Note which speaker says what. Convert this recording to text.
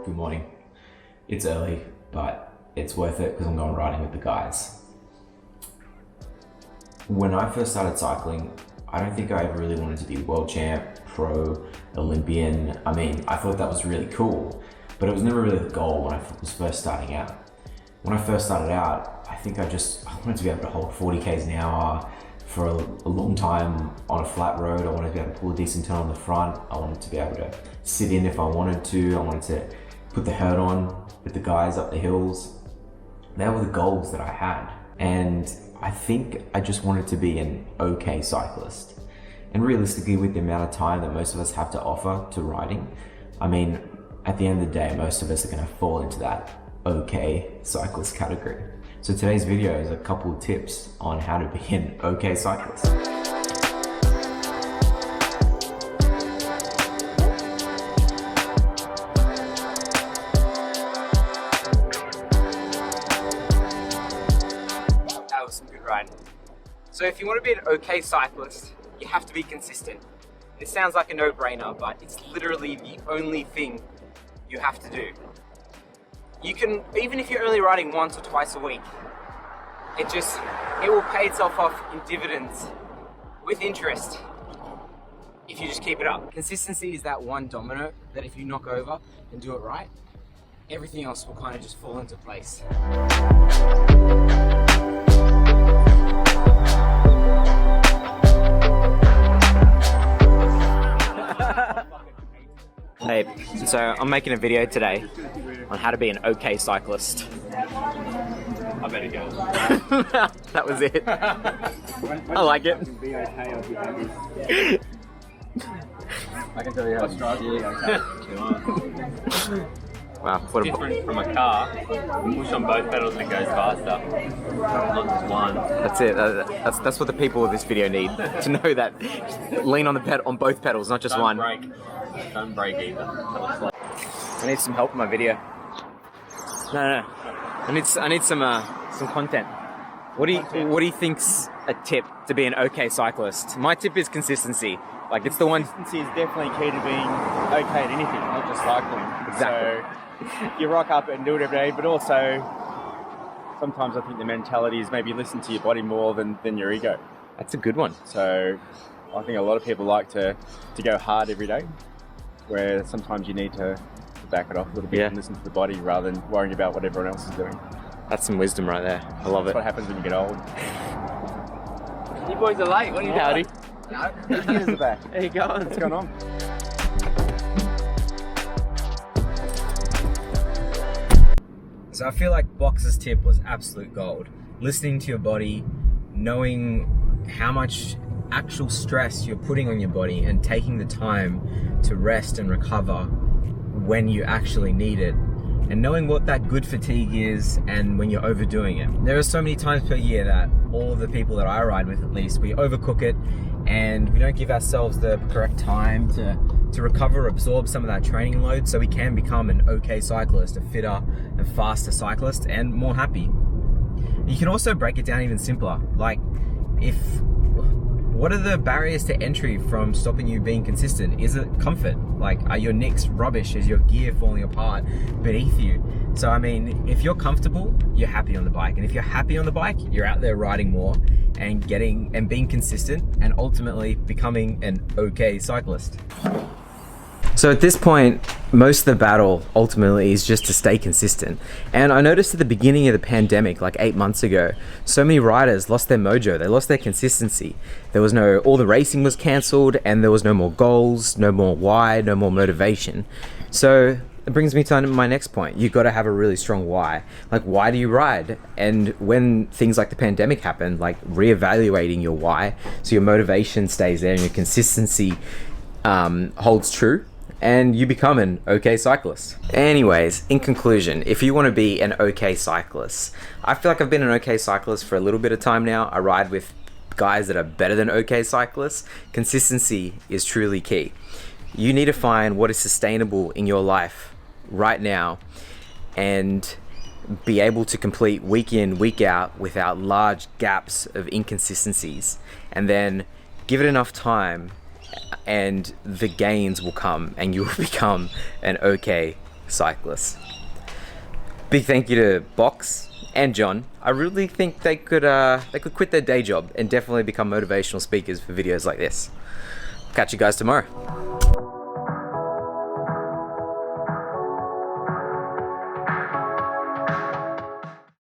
Speaker 1: Good morning. It's early, but it's worth it because I'm going riding with the guys. When I first started cycling, I don't think I ever really wanted to be world champ, pro, Olympian. I mean, I thought that was really cool, but it was never really the goal when I was first starting out. When I first started out, I think I wanted to be able to hold 40 k's an hour for a long time on a flat road. I wanted to be able to pull a decent turn on the front. I wanted to be able to sit in if I wanted to. I wanted to put the herd on with the guys up the hills. They were the goals that I had. And I think I just wanted to be an okay cyclist. And realistically, with the amount of time that most of us have to offer to riding, I mean, at the end of the day, most of us are gonna fall into that okay cyclist category. So today's video is a couple of tips on how to be an okay cyclist.
Speaker 2: That was some good riding. So if you want to be an okay cyclist, you have to be consistent. It sounds like a no-brainer, but it's literally the only thing you have to do. You can, even if you're only riding once or twice a week, it will pay itself off in dividends with interest if you just keep it up. Consistency is that one domino that if you knock over and do it right, everything else will kind of just fall into place. Hey, so I'm making a video today on how to be an okay cyclist.
Speaker 3: I better go.
Speaker 2: That was it. I like it.
Speaker 3: Be okay or be happy. I can tell you how to drive. Okay.
Speaker 2: Wow, what
Speaker 3: Different from a car. You push on both pedals and it goes faster. Not just one.
Speaker 2: That's it. That's what the people of this video need to know, that lean on the on both pedals, not just one.
Speaker 3: Brake. Don't brake either.
Speaker 2: I need some help in my video. No. I need some content. What do you think's a tip to be an okay cyclist? My tip is consistency. Like, it's the one.
Speaker 4: Consistency is definitely key to being okay at anything, not just cycling.
Speaker 2: Exactly.
Speaker 4: So you rock up and do it every day, but also sometimes I think the mentality is maybe listen to your body more than your ego.
Speaker 2: That's a good one.
Speaker 4: So I think a lot of people like to go hard every day, where sometimes you need to back it off a little bit and listen to the body rather than worrying about what everyone else is doing.
Speaker 2: That's some wisdom right there. I love
Speaker 4: That's
Speaker 2: it.
Speaker 4: what happens when you get old.
Speaker 2: You boys are late. What are you doing?
Speaker 4: Howdy. Here's the back.
Speaker 2: There you go.
Speaker 4: What's going on?
Speaker 2: So I feel like Box's tip was absolute gold. Listening to your body, knowing how much actual stress you're putting on your body and taking the time to rest and recover when you actually need it, and knowing what that good fatigue is and when you're overdoing it. There are so many times per year that all of the people that I ride with, at least, we overcook it and we don't give ourselves the correct time to recover, absorb some of that training load so we can become an okay cyclist, a fitter and faster cyclist, and more happy. You can also break it down even simpler. Like, what are the barriers to entry from stopping you being consistent? Is it comfort? Like, are your nicks rubbish? Is your gear falling apart beneath you? So, I mean, if you're comfortable, you're happy on the bike. And if you're happy on the bike, you're out there riding more and being consistent and ultimately becoming an okay cyclist. So at this point, most of the battle ultimately is just to stay consistent. And I noticed at the beginning of the pandemic, like 8 months ago, so many riders lost their mojo, they lost their consistency. All the racing was cancelled and there was no more goals, no more why, no more motivation. So it brings me to my next point. You've got to have a really strong why. Like, why do you ride? And when things like the pandemic happen, like reevaluating your why, so your motivation stays there and your consistency holds true, and you become an okay cyclist. Anyways, in conclusion, if you want to be an okay cyclist, I feel like I've been an okay cyclist for a little bit of time now. I ride with guys that are better than okay cyclists. Consistency is truly key. You need to find what is sustainable in your life right now and be able to complete week in, week out without large gaps of inconsistencies, and then give it enough time and the gains will come and you will become an okay cyclists. Big thank you to Box and John. I really think they could quit their day job and definitely become motivational speakers for videos like this. Catch you guys tomorrow.